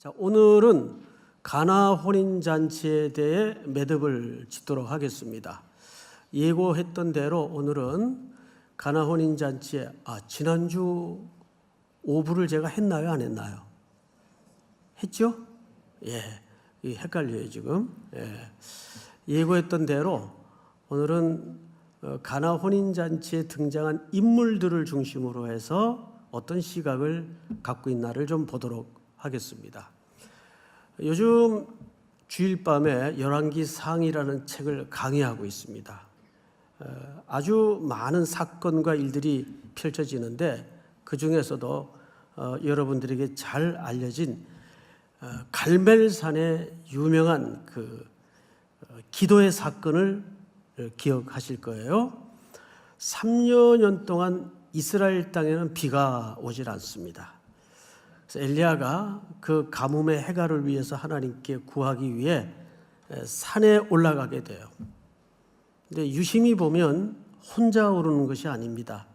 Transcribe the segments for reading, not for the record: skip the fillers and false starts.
자, 오늘은 가나 혼인잔치에 대해 매듭을 짓도록 하겠습니다. 예고했던 대로 오늘은 가나 혼인잔치에 지난주 오부를 제가 했나요? 안 했나요? 했죠? 예, 헷갈려요 지금. 예고했던 대로 오늘은 가나 혼인잔치에 등장한 인물들을 중심으로 해서 어떤 시각을 갖고 있나를 좀 보도록 하겠습니다. 요즘 주일 밤에 열왕기 상이라는 책을 강의하고 있습니다. 아주 많은 사건과 일들이 펼쳐지는데 그 중에서도 여러분들에게 잘 알려진 갈멜산의 유명한 그 기도의 사건을 기억하실 거예요. 3여 년 동안 이스라엘 땅에는 비가 오질 않습니다. 그래서 엘리야가 그 가뭄의 해결을 위해서 하나님께 구하기 위해 산에 올라가게 돼요. 근데 유심히 보면 혼자 오르는 것이 아닙니다.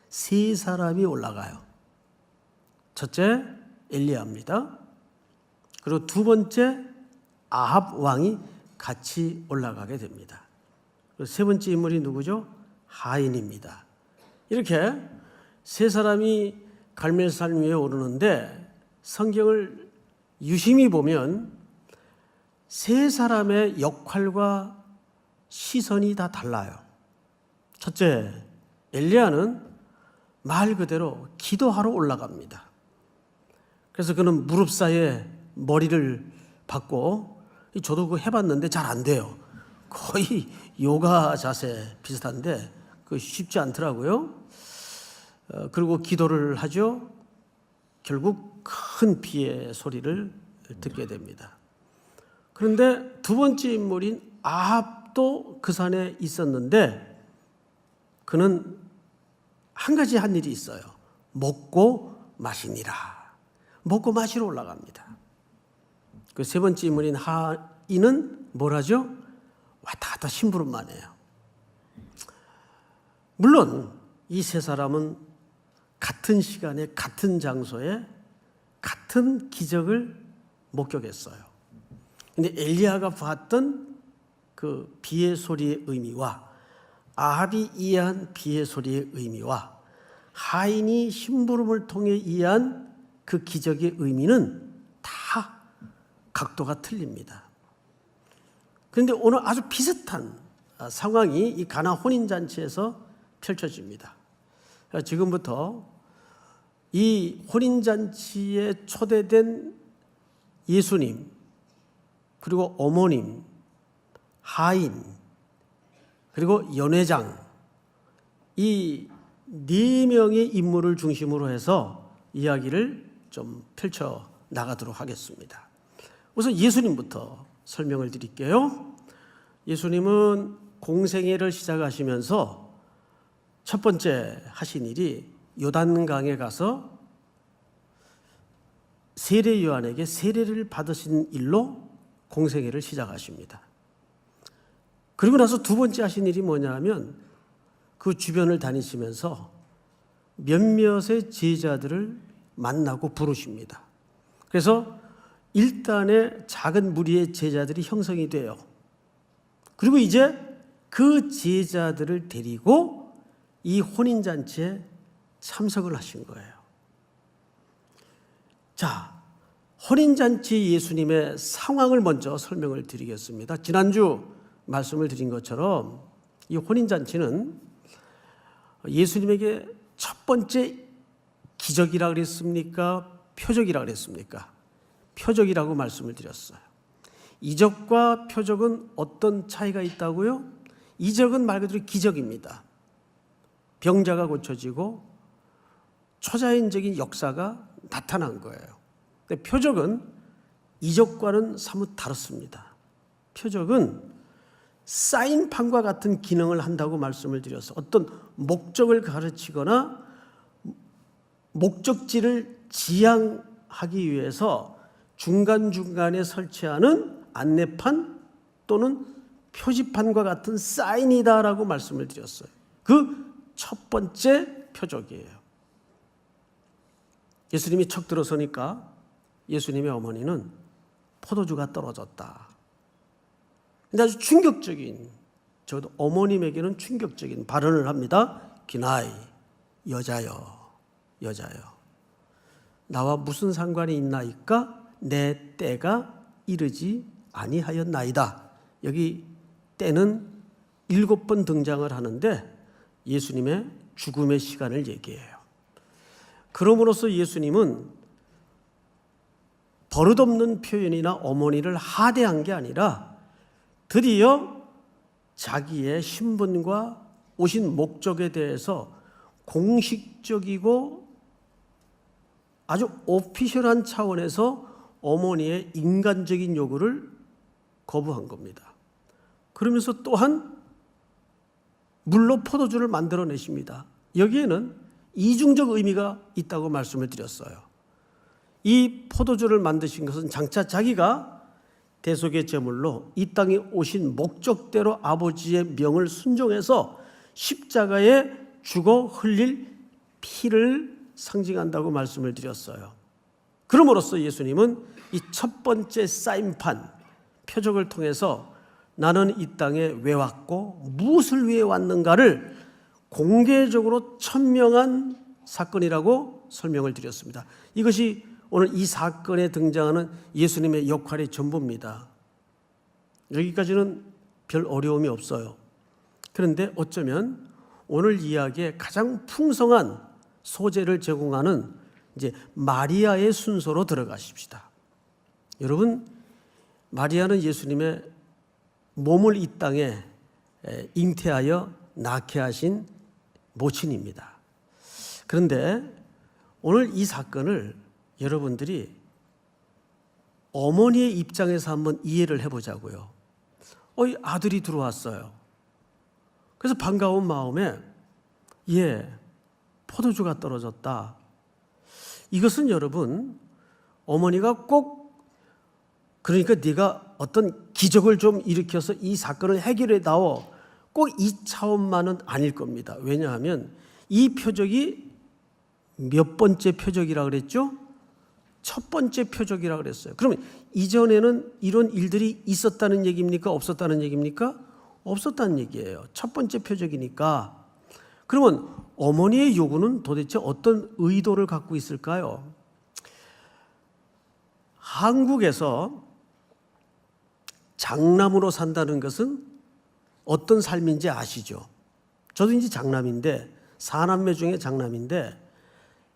세 사람이 올라가요. 첫째 엘리야입니다. 그리고 두 번째 아합 왕이 같이 올라가게 됩니다. 그리고 세 번째 인물이 누구죠? 하인입니다. 이렇게 세 사람이 갈멜산 위에 오르는데 성경을 유심히 보면 세 사람의 역할과 시선이 다 달라요. 첫째, 엘리야는 말 그대로 기도하러 올라갑니다. 그래서 그는 무릎 사이에 머리를 박고, 저도 그거 해봤는데 잘 안 돼요. 거의 요가 자세 비슷한데 그 쉽지 않더라고요. 그리고 기도를 하죠. 결국 큰 비의 소리를 듣게 됩니다. 그런데 두 번째 인물인 아합도 그 산에 있었는데 그는 한 가지 한 일이 있어요. 먹고 마시니라. 먹고 마시러 올라갑니다. 그 세 번째 인물인 하인은 뭘 하죠? 왔다 갔다 심부름만 해요. 물론 이 세 사람은 같은 시간에 같은 장소에 같은 기적을 목격했어요. 근데 엘리야가 봤던 그 비의 소리의 의미와 아합이 이해한 비의 소리의 의미와 하인이 심부름을 통해 이해한 그 기적의 의미는 다 각도가 틀립니다. 그런데 오늘 아주 비슷한 상황이 이 가나 혼인잔치에서 펼쳐집니다. 지금부터 이 혼인잔치에 초대된 예수님, 그리고 어머님, 하인, 그리고 연회장, 이 네 명의 인물을 중심으로 해서 이야기를 좀 펼쳐 나가도록 하겠습니다. 우선 예수님부터 설명을 드릴게요. 예수님은 공생애를 시작하시면서 첫 번째 하신 일이 요단강에 가서 세례 요한에게 세례를 받으신 일로 공생애를 시작하십니다. 그리고 나서 두 번째 하신 일이 뭐냐면 그 주변을 다니시면서 몇몇의 제자들을 만나고 부르십니다. 그래서 일단의 작은 무리의 제자들이 형성이 돼요. 그리고 이제 그 제자들을 데리고 이 혼인잔치에 참석을 하신 거예요. 자, 혼인잔치 예수님의 상황을 먼저 설명을 드리겠습니다. 지난주 말씀을 드린 것처럼 이 혼인잔치는 예수님에게 첫 번째 기적이라 그랬습니까? 표적이라 그랬습니까? 표적이라고 말씀을 드렸어요. 이적과 표적은 어떤 차이가 있다고요? 이적은 말 그대로 기적입니다. 병자가 고쳐지고 초자연적인 역사가 나타난 거예요. 근데 표적은 이적과는 사뭇 다릅니다. 표적은 사인판과 같은 기능을 한다고 말씀을 드려서 어떤 목적을 가르치거나 목적지를 지향하기 위해서 중간중간에 설치하는 안내판 또는 표지판과 같은 사인이다라고 말씀을 드렸어요. 그 첫 번째 표적이에요. 예수님이 척 들어서니까 예수님의 어머니는 포도주가 떨어졌다. 근데 아주 충격적인, 저도 어머님에게는 충격적인 발언을 합니다. 기나이, 여자여, 여자여. 나와 무슨 상관이 있나이까? 내 때가 이르지 아니하였나이다. 여기 때는 7번 등장을 하는데 예수님의 죽음의 시간을 얘기해요. 그럼으로써 예수님은 버릇없는 표현이나 어머니를 하대한 게 아니라 드디어 자기의 신분과 오신 목적에 대해서 공식적이고 아주 오피셜한 차원에서 어머니의 인간적인 요구를 거부한 겁니다. 그러면서 또한 물로 포도주를 만들어내십니다. 여기에는 이중적 의미가 있다고 말씀을 드렸어요. 이 포도주를 만드신 것은 장차 자기가 대속의 제물로 이 땅에 오신 목적대로 아버지의 명을 순종해서 십자가에 죽어 흘릴 피를 상징한다고 말씀을 드렸어요. 그럼으로써 예수님은 이 첫 번째 사인판, 표적을 통해서 나는 이 땅에 왜 왔고 무엇을 위해 왔는가를 공개적으로 천명한 사건이라고 설명을 드렸습니다. 이것이 오늘 이 사건에 등장하는 예수님의 역할의 전부입니다. 여기까지는 별 어려움이 없어요. 그런데 어쩌면 오늘 이야기에 가장 풍성한 소재를 제공하는 이제 마리아의 순서로 들어가십시다. 여러분, 마리아는 예수님의 몸을 이 땅에 잉태하여 낳게 하신 모친입니다. 그런데 오늘 이 사건을 여러분들이 어머니의 입장에서 한번 이해를 해보자고요. 아들이 들어왔어요. 그래서 반가운 마음에 포도주가 떨어졌다. 이것은 여러분, 어머니가 꼭 그러니까 네가 어떤 기적을 좀 일으켜서 이 사건을 해결해 다오, 꼭 이 차원만은 아닐 겁니다. 왜냐하면 이 표적이 몇 번째 표적이라고 그랬죠? 첫 번째 표적이라고 그랬어요. 그러면 이전에는 이런 일들이 있었다는 얘기입니까? 없었다는 얘기입니까? 없었다는 얘기예요. 첫 번째 표적이니까. 그러면 어머니의 요구는 도대체 어떤 의도를 갖고 있을까요? 한국에서 장남으로 산다는 것은 어떤 삶인지 아시죠? 저도 이제 장남인데, 4남매 중에 장남인데,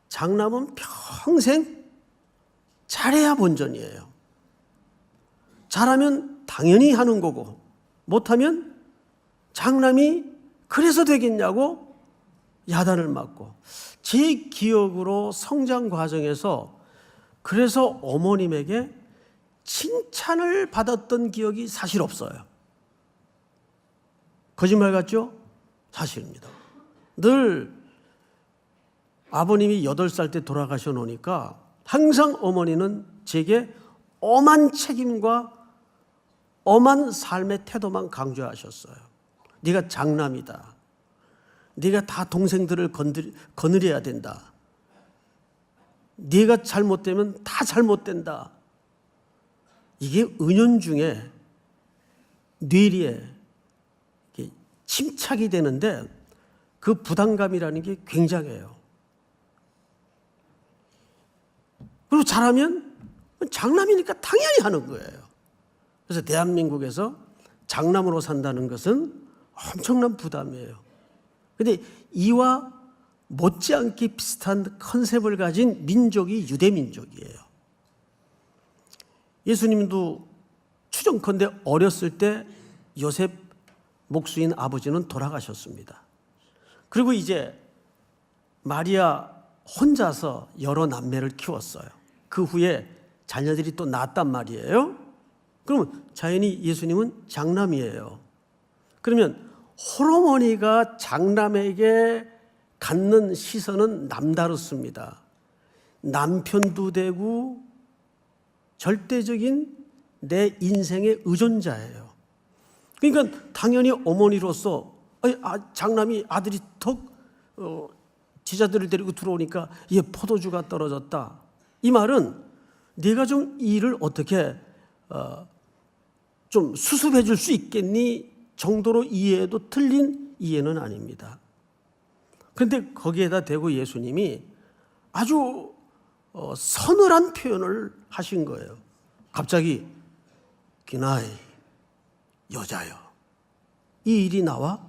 장남은 평생 잘해야 본전이에요. 잘하면 당연히 하는 거고, 못하면 장남이 그래서 되겠냐고 야단을 맞고, 제 기억으로 성장 과정에서 그래서 어머님에게 칭찬을 받았던 기억이 사실 없어요. 거짓말 같죠? 사실입니다. 늘 아버님이 8살 때 돌아가셔 놓으니까 항상 어머니는 제게 엄한 책임과 엄한 삶의 태도만 강조하셨어요. 네가 장남이다. 네가 다 동생들을 거느려야 된다. 네가 잘못되면 다 잘못된다. 이게 은연중에 뇌리에 침착이 되는데 그 부담감이라는 게 굉장해요. 그리고 잘하면 장남이니까 당연히 하는 거예요. 그래서 대한민국에서 장남으로 산다는 것은 엄청난 부담이에요. 그런데 이와 못지않게 비슷한 컨셉을 가진 민족이 유대민족이에요. 예수님도 추정컨대 어렸을 때 요셉 목수인 아버지는 돌아가셨습니다. 그리고 이제 마리아 혼자서 여러 남매를 키웠어요. 그 후에 자녀들이 또 낳았단 말이에요. 그러면 자연히 예수님은 장남이에요. 그러면 홀어머니가 장남에게 갖는 시선은 남다릅니다. 남편도 되고 절대적인 내 인생의 의존자예요. 그러니까 당연히 어머니로서 장남이 아들이 제자들을 데리고 들어오니까 포도주가 떨어졌다. 이 말은 네가 좀 이 일을 어떻게 좀 수습해 줄 수 있겠니? 정도로 이해해도 틀린 이해는 아닙니다. 그런데 거기에다 대고 예수님이 아주 서늘한 표현을 하신 거예요. 갑자기 기나이 여자여, 이 일이 나와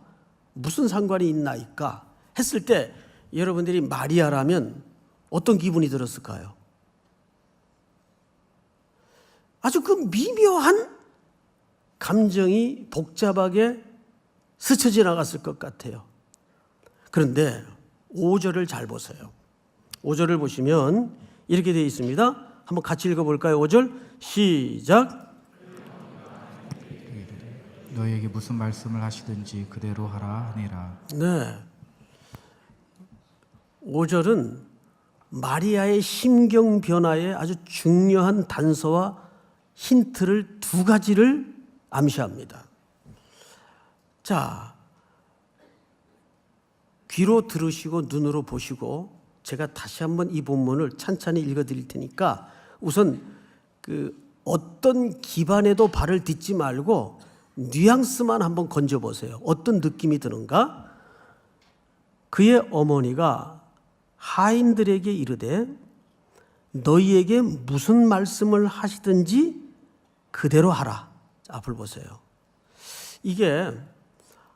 무슨 상관이 있나이까 했을 때 여러분들이 마리아라면 어떤 기분이 들었을까요? 아주 그 미묘한 감정이 복잡하게 스쳐 지나갔을 것 같아요. 그런데 5절을 잘 보세요. 5절을 보시면 이렇게 되어 있습니다. 한번 같이 읽어볼까요? 5절 시작. 너희에게 무슨 말씀을 하시든지 그대로 하라 하니라. 네, 5절은 마리아의 심경 변화에 아주 중요한 단서와 힌트를 두 가지를 암시합니다. 자, 귀로 들으시고 눈으로 보시고 제가 다시 한번 이 본문을 찬찬히 읽어드릴 테니까 우선 어떤 기반에도 발을 딛지 말고 뉘앙스만 한번 건져보세요. 어떤 느낌이 드는가? 그의 어머니가 하인들에게 이르되 너희에게 무슨 말씀을 하시든지 그대로 하라. 앞을 보세요. 이게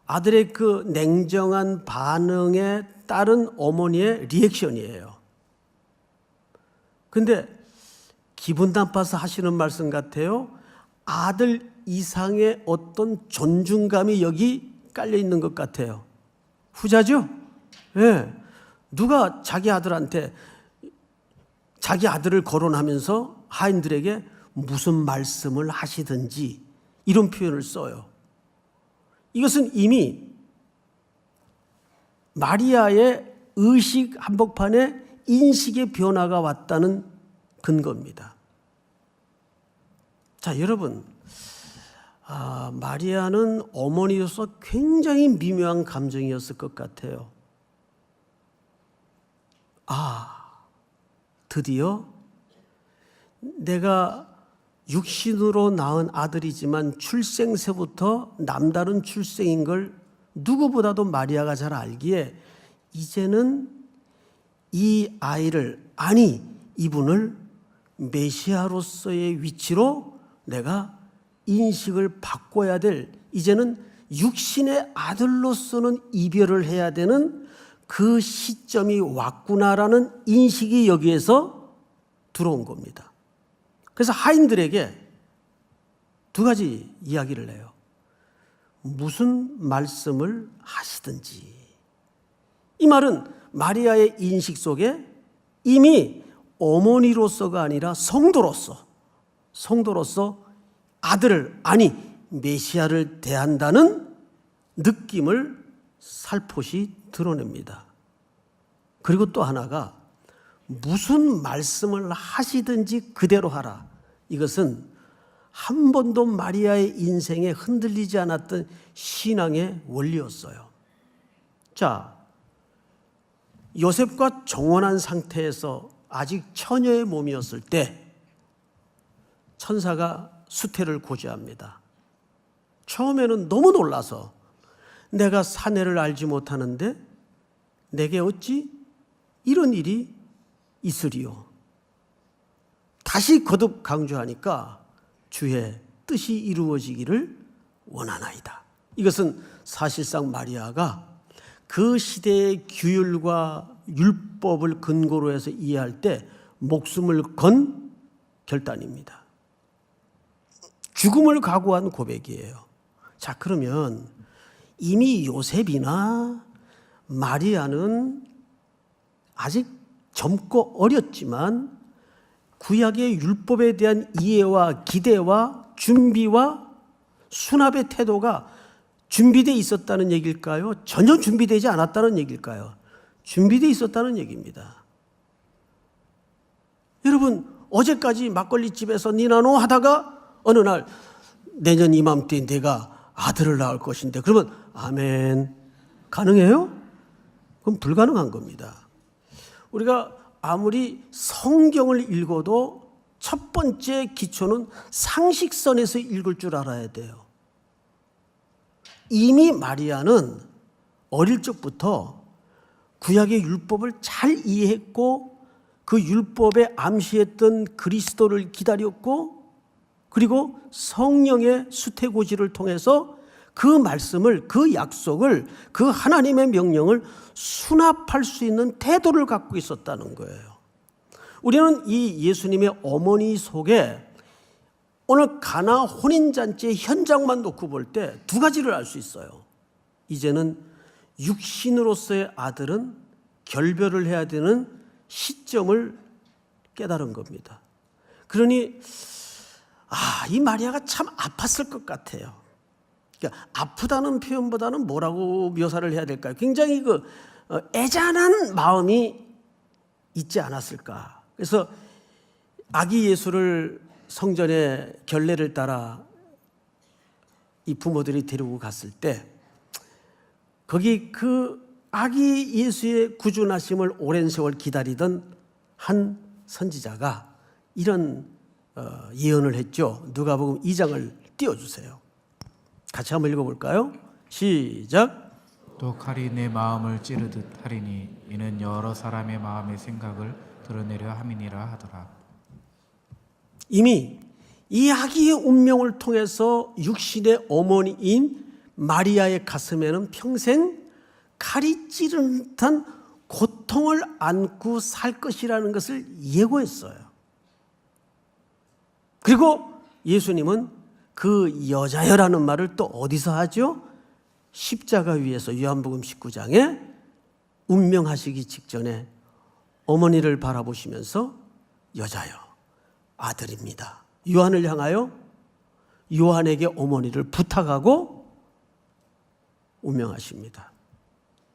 아들의 그 냉정한 반응에 따른 어머니의 리액션이에요. 근데 기분 나빠서 하시는 말씀 같아요. 아들 이상의 어떤 존중감이 여기 깔려 있는 것 같아요. 후자죠? 예. 누가 자기 아들한테 자기 아들을 거론하면서 하인들에게 무슨 말씀을 하시든지 이런 표현을 써요. 이것은 이미 마리아의 의식 한복판에 인식의 변화가 왔다는 근거입니다. 자, 여러분, 마리아는 어머니로서 굉장히 미묘한 감정이었을 것 같아요. 드디어 내가 육신으로 낳은 아들이지만 출생새부터 남다른 출생인 걸 누구보다도 마리아가 잘 알기에 이제는 이 아이를, 아니 이분을 메시아로서의 위치로 내가 인식을 바꿔야 될, 이제는 육신의 아들로서는 이별을 해야 되는 그 시점이 왔구나라는 인식이 여기에서 들어온 겁니다. 그래서 하인들에게 두 가지 이야기를 해요. 무슨 말씀을 하시든지. 이 말은 마리아의 인식 속에 이미 어머니로서가 아니라 성도로서 아들을, 아니 메시아를 대한다는 느낌을 살포시 드러냅니다. 그리고 또 하나가 무슨 말씀을 하시든지 그대로 하라. 이것은 한 번도 마리아의 인생에 흔들리지 않았던 신앙의 원리였어요. 자, 요셉과 정혼한 상태에서 아직 처녀의 몸이었을 때 천사가 수태를 고지합니다. 처음에는 너무 놀라서 내가 사내를 알지 못하는데 내게 어찌 이런 일이 있으리요. 다시 거듭 강조하니까 주의 뜻이 이루어지기를 원하나이다. 이것은 사실상 마리아가 그 시대의 규율과 율법을 근거로 해서 이해할 때 목숨을 건 결단입니다. 죽음을 각오한 고백이에요. 자, 그러면 이미 요셉이나 마리아는 아직 젊고 어렸지만 구약의 율법에 대한 이해와 기대와 준비와 수납의 태도가 준비되어 있었다는 얘기일까요? 전혀 준비되지 않았다는 얘기일까요? 준비되어 있었다는 얘기입니다. 여러분, 어제까지 막걸리집에서 니나노 하다가 어느 날 내년 이맘때 내가 아들을 낳을 것인데, 그러면 아멘 가능해요? 그럼 불가능한 겁니다. 우리가 아무리 성경을 읽어도 첫 번째 기초는 상식선에서 읽을 줄 알아야 돼요. 이미 마리아는 어릴 적부터 구약의 율법을 잘 이해했고 그 율법에 암시했던 그리스도를 기다렸고 그리고 성령의 수태고지를 통해서 그 말씀을, 그 약속을, 그 하나님의 명령을 수납할 수 있는 태도를 갖고 있었다는 거예요. 우리는 이 예수님의 어머니 속에 오늘 가나 혼인잔치의 현장만 놓고 볼 때 두 가지를 알 수 있어요. 이제는 육신으로서의 아들은 결별을 해야 되는 시점을 깨달은 겁니다. 그러니 이 마리아가 참 아팠을 것 같아요. 그러니까 아프다는 표현보다는 뭐라고 묘사를 해야 될까요? 굉장히 애잔한 마음이 있지 않았을까. 그래서 아기 예수를 성전에 결례를 따라 이 부모들이 데리고 갔을 때 거기 그 아기 예수의 구주나심을 오랜 세월 기다리던 한 선지자가 이런 예언을 했죠. 누가복음 2장을 띄워주세요. 같이 한번 읽어볼까요? 시작. 또 칼이 내 마음을 찌르듯 하리니 이는 여러 사람의 마음의 생각을 드러내려 함이니라 하더라. 이미 이 아기의 운명을 통해서 육신의 어머니인 마리아의 가슴에는 평생 칼이 찌르는 듯한 고통을 안고 살 것이라는 것을 예고했어요. 그리고 예수님은 그 여자여라는 말을 또 어디서 하죠? 십자가 위에서 요한복음 19장에 운명하시기 직전에 어머니를 바라보시면서 여자여, 아들입니다. 요한을 향하여 요한에게 어머니를 부탁하고 운명하십니다.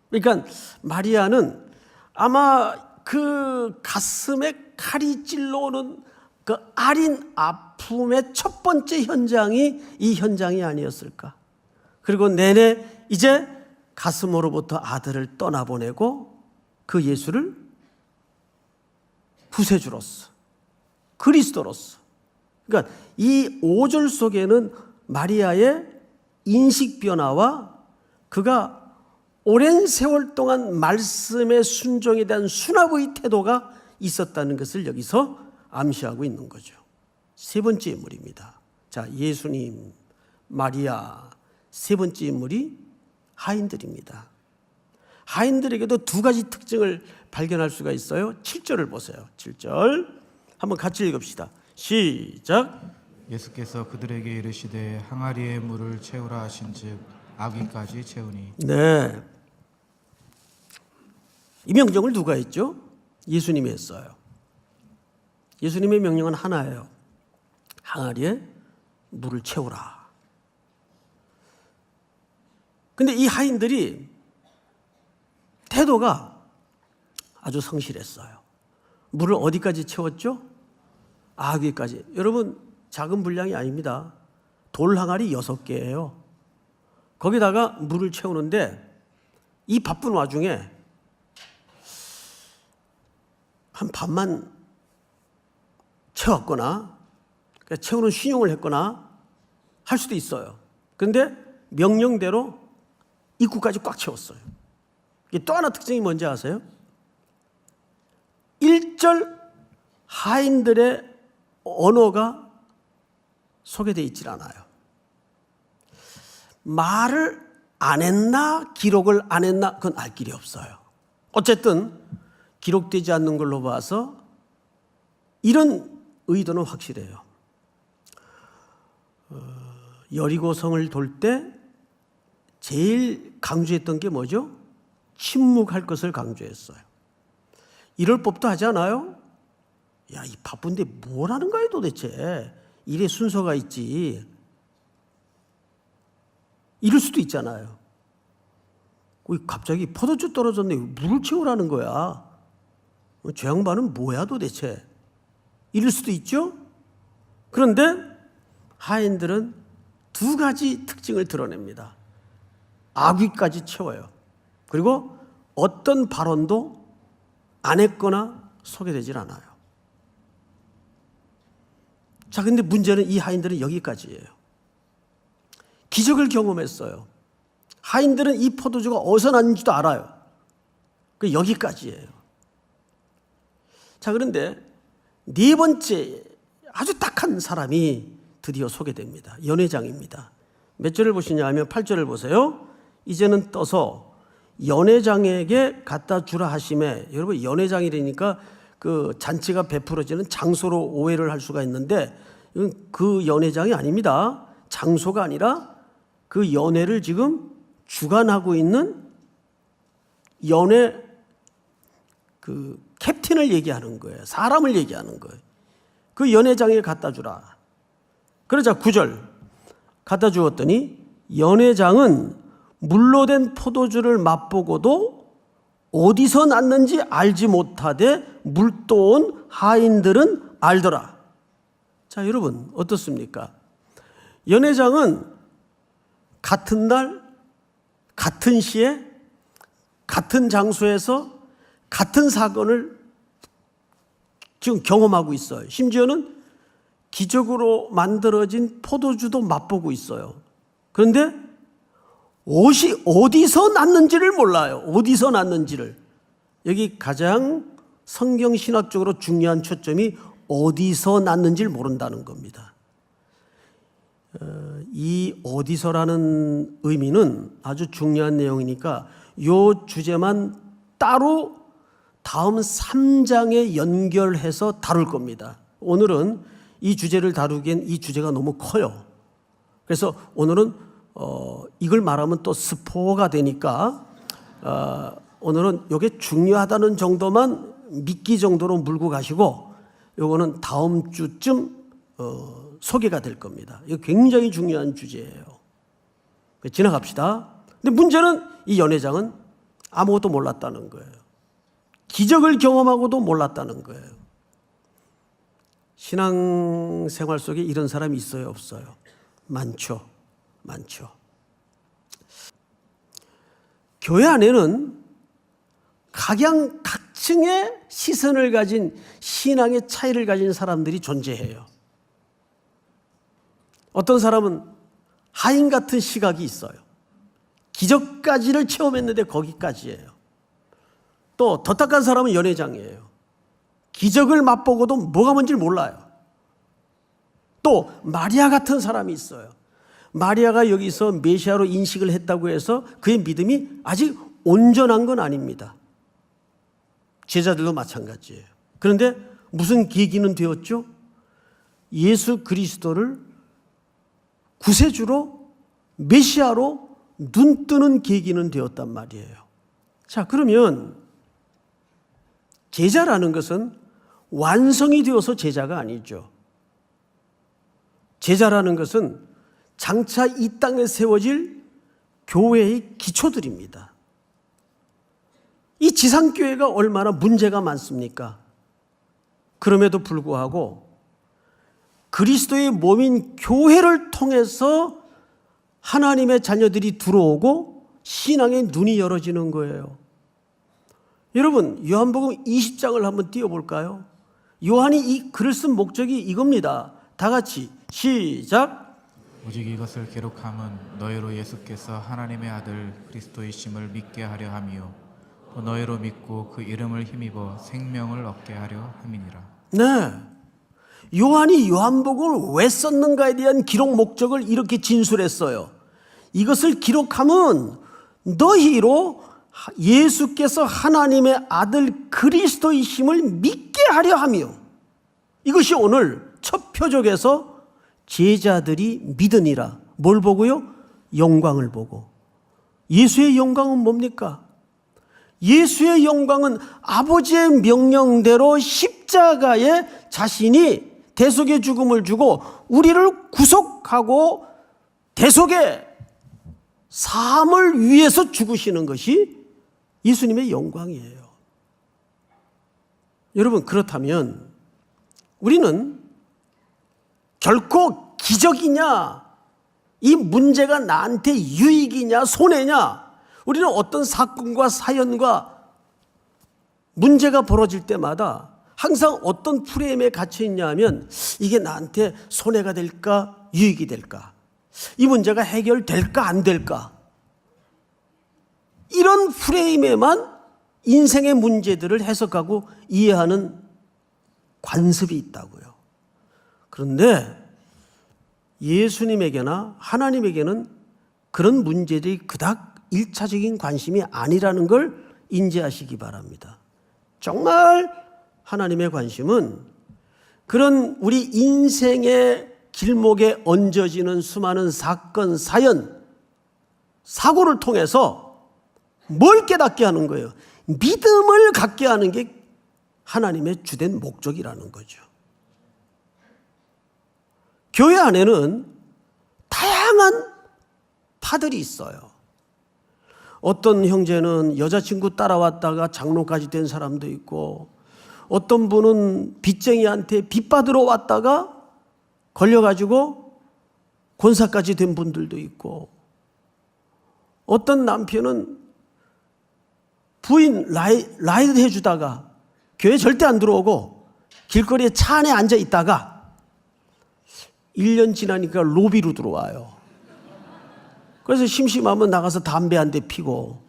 그러니까 마리아는 아마 그 가슴에 칼이 찔러오는 그 아린 아픔의 첫 번째 현장이 이 현장이 아니었을까. 그리고 내내 이제 가슴으로부터 아들을 떠나보내고 그 예수를 구세주로서 그리스도로서, 그러니까 이 5절 속에는 마리아의 인식 변화와 그가 오랜 세월 동안 말씀의 순종에 대한 수납의 태도가 있었다는 것을 여기서 암시하고 있는 거죠. 세 번째 인물입니다. 자, 예수님, 마리아, 세 번째 인물이 하인들입니다. 하인들에게도 두 가지 특징을 발견할 수가 있어요. 7절을 보세요. 7절 한번 같이 읽읍시다. 시작. 예수께서 그들에게 이르시되 항아리에 물을 채우라 하신즉 아귀까지 채우니. 네, 이 명령을 누가 했죠? 예수님이 했어요. 예수님의 명령은 하나예요. 항아리에 물을 채우라. 근데 이 하인들이 태도가 아주 성실했어요. 물을 어디까지 채웠죠? 아귀까지. 여러분, 작은 분량이 아닙니다. 돌 항아리 6개예요. 거기다가 물을 채우는데 이 바쁜 와중에 한 반만 채웠거나 채우는 신용을 했거나 할 수도 있어요. 그런데 명령대로 입구까지 꽉 채웠어요. 또 하나 특징이 뭔지 아세요? 1절 하인들의 언어가 소개되어 있질 않아요. 말을 안 했나 기록을 안 했나 그건 알 길이 없어요. 어쨌든 기록되지 않는 걸로 봐서 이런 의도는 확실해요. 여리고성을 돌 때 제일 강조했던 게 뭐죠? 침묵할 것을 강조했어요. 이럴 법도 하지 않아요? 야, 이 바쁜데 뭘 하는 거야 도대체? 일에 순서가 있지. 이럴 수도 있잖아요. 갑자기 포도주 떨어졌네. 물을 채우라는 거야. 저 양반은 뭐야 도대체? 이럴 수도 있죠? 그런데 하인들은 두 가지 특징을 드러냅니다. 아귀까지 채워요. 그리고 어떤 발언도 안 했거나 소개되질 않아요. 자, 근데 문제는 이 하인들은 여기까지예요. 기적을 경험했어요. 하인들은 이 포도주가 어디서 났는지도 알아요. 그 여기까지예요. 자, 그런데 네 번째 아주 딱한 사람이 드디어 소개됩니다. 연회장입니다. 몇 절을 보시냐 하면 8절을 보세요. 이제는 떠서 연회장에게 갖다 주라 하심에, 여러분 연회장이라니까 그 잔치가 베풀어지는 장소로 오해를 할 수가 있는데 이건 그 연회장이 아닙니다. 장소가 아니라 그 연회를 지금 주관하고 있는 연회 그 캡틴을 얘기하는 거예요. 사람을 얘기하는 거예요. 그 연회장에 갖다 주라. 그러자 9절 갖다 주었더니 연회장은 물로 된 포도주를 맛보고도 어디서 났는지 알지 못하되 물도온 하인들은 알더라. 자, 여러분 어떻습니까? 연회장은 같은 날, 같은 시에, 같은 장소에서 같은 사건을 지금 경험하고 있어요. 심지어는 기적으로 만들어진 포도주도 맛보고 있어요. 그런데 옷이 어디서 났는지를 몰라요. 어디서 났는지를. 여기 가장 성경 신학적으로 중요한 초점이 어디서 났는지를 모른다는 겁니다. 이 어디서라는 의미는 아주 중요한 내용이니까 이 주제만 따로 다음 3장에 연결해서 다룰 겁니다. 오늘은 이 주제를 다루기엔 이 주제가 너무 커요. 그래서 오늘은 이걸 말하면 또 스포가 되니까 오늘은 이게 중요하다는 정도만 믿기 정도로 물고 가시고 요거는 다음 주쯤 소개가 될 겁니다. 이거 굉장히 중요한 주제예요. 지나갑시다. 근데 문제는 이 연회장은 아무것도 몰랐다는 거예요. 기적을 경험하고도 몰랐다는 거예요. 신앙생활 속에 이런 사람이 있어요, 없어요? 많죠. 많죠. 교회 안에는 각양각층의 시선을 가진 신앙의 차이를 가진 사람들이 존재해요. 어떤 사람은 하인 같은 시각이 있어요. 기적까지를 체험했는데 거기까지예요. 또 더 딱한 사람은 연회장이에요. 기적을 맛보고도 뭐가 뭔지를 몰라요. 또 마리아 같은 사람이 있어요. 마리아가 여기서 메시아로 인식을 했다고 해서 그의 믿음이 아직 온전한 건 아닙니다. 제자들도 마찬가지예요. 그런데 무슨 계기는 되었죠? 예수 그리스도를 구세주로 메시아로 눈뜨는 계기는 되었단 말이에요. 자, 그러면 제자라는 것은 완성이 되어서 제자가 아니죠. 제자라는 것은 장차 이 땅에 세워질 교회의 기초들입니다. 이 지상교회가 얼마나 문제가 많습니까? 그럼에도 불구하고 그리스도의 몸인 교회를 통해서 하나님의 자녀들이 들어오고 신앙의 눈이 열어지는 거예요. 여러분, 요한복음 20장을 한번 띄워볼까요? 요한이 이 글을 쓴 목적이 이겁니다. 다 같이 시작. 오직 이것을 기록함은 너희로 예수께서 하나님의 아들 그리스도이심을 믿게 하려 함이요 또 너희로 믿고 그 이름을 힘입어 생명을 얻게 하려 함이니라. 네, 요한이 요한복음을 왜 썼는가에 대한 기록 목적을 이렇게 진술했어요. 이것을 기록함은 너희로 예수께서 하나님의 아들 그리스도이심을 믿게 하려 하며, 이것이 오늘 첫 표적에서 제자들이 믿으니라. 뭘 보고요? 영광을 보고. 예수의 영광은 뭡니까? 예수의 영광은 아버지의 명령대로 십자가에 자신이 대속의 죽음을 주고 우리를 구속하고 대속의 사함을 위해서 죽으시는 것이 예수님의 영광이에요. 여러분, 그렇다면 우리는 결코 기적이냐, 이 문제가 나한테 유익이냐 손해냐, 우리는 어떤 사건과 사연과 문제가 벌어질 때마다 항상 어떤 프레임에 갇혀 있냐 하면 이게 나한테 손해가 될까 유익이 될까, 이 문제가 해결될까 안 될까, 이런 프레임에만 인생의 문제들을 해석하고 이해하는 관습이 있다고요. 그런데 예수님에게나 하나님에게는 그런 문제들이 그닥 일차적인 관심이 아니라는 걸 인지하시기 바랍니다. 정말 하나님의 관심은 그런 우리 인생의 길목에 얹어지는 수많은 사건, 사연, 사고를 통해서 뭘 깨닫게 하는 거예요? 믿음을 갖게 하는 게 하나님의 주된 목적이라는 거죠. 교회 안에는 다양한 파들이 있어요. 어떤 형제는 여자친구 따라왔다가 장로까지 된 사람도 있고, 어떤 분은 빚쟁이한테 빚 받으러 왔다가 걸려가지고 권사까지 된 분들도 있고, 어떤 남편은 부인 라이드 해주다가 교회 절대 안 들어오고 길거리에 차 안에 앉아 있다가 1년 지나니까 로비로 들어와요. 그래서 심심하면 나가서 담배 한 대 피고,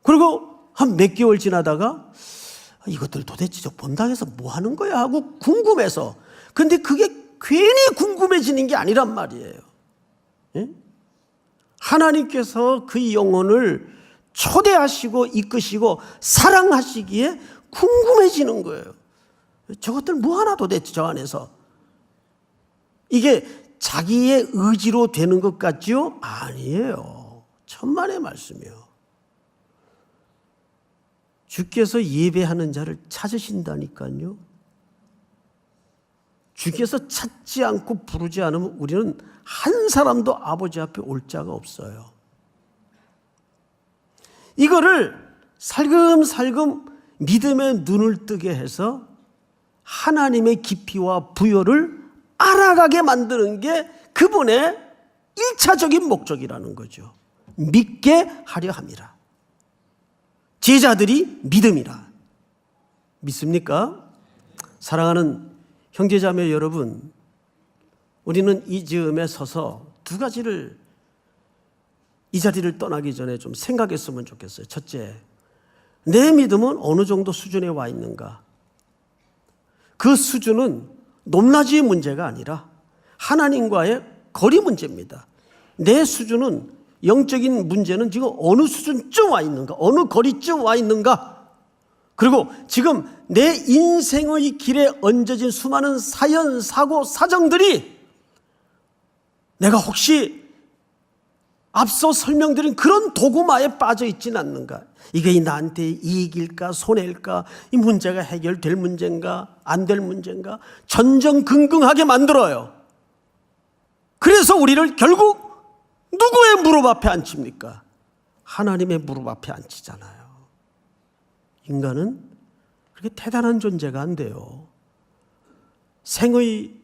그리고 한 몇 개월 지나다가 이것들 도대체 저 본당에서 뭐 하는 거야 하고 궁금해서, 근데 그게 괜히 궁금해지는 게 아니란 말이에요. 예? 하나님께서 그 영혼을 초대하시고 이끄시고 사랑하시기에 궁금해지는 거예요. 저것들 뭐 하나 도대체 저 안에서. 이게 자기의 의지로 되는 것 같지요? 아니에요. 천만의 말씀이요. 주께서 예배하는 자를 찾으신다니까요. 주께서 찾지 않고 부르지 않으면 우리는 한 사람도 아버지 앞에 올 자가 없어요. 이거를 살금살금 믿음의 눈을 뜨게 해서 하나님의 깊이와 부여를 알아가게 만드는 게 그분의 1차적인 목적이라는 거죠. 믿게 하려 함이라. 제자들이 믿음이라. 믿습니까? 사랑하는 형제자매 여러분, 우리는 이 즈음에 서서 두 가지를 이 자리를 떠나기 전에 좀 생각했으면 좋겠어요. 첫째, 내 믿음은 어느 정도 수준에 와 있는가? 그 수준은 높낮이의 문제가 아니라 하나님과의 거리 문제입니다. 내 수준은, 영적인 문제는 지금 어느 수준쯤 와 있는가? 어느 거리쯤 와 있는가? 그리고 지금 내 인생의 길에 얹어진 수많은 사연, 사고, 사정들이 내가 혹시 앞서 설명드린 그런 도구마에 빠져 있지는 않는가? 이게 나한테 이익일까 손해일까? 이 문제가 해결될 문제인가 안 될 문제인가? 전전긍긍하게 만들어요. 그래서 우리를 결국 누구의 무릎 앞에 앉힙니까? 하나님의 무릎 앞에 앉히잖아요. 인간은 그렇게 대단한 존재가 안 돼요. 생의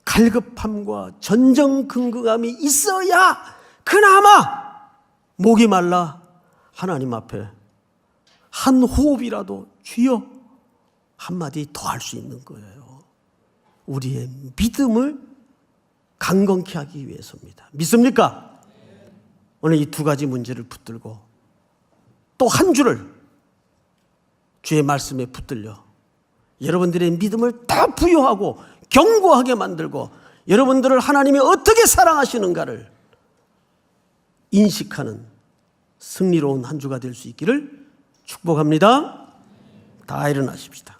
갈급함과 전전긍긍함이 있어야 그나마 목이 말라 하나님 앞에 한 호흡이라도 주여 한마디 더 할 수 있는 거예요. 우리의 믿음을 강건케 하기 위해서입니다. 믿습니까? 오늘 이 두 가지 문제를 붙들고 또 한 줄을 주의 말씀에 붙들려 여러분들의 믿음을 다 부여하고 견고하게 만들고 여러분들을 하나님이 어떻게 사랑하시는가를 인식하는 승리로운 한 주가 될 수 있기를 축복합니다. 다 일어나십시다.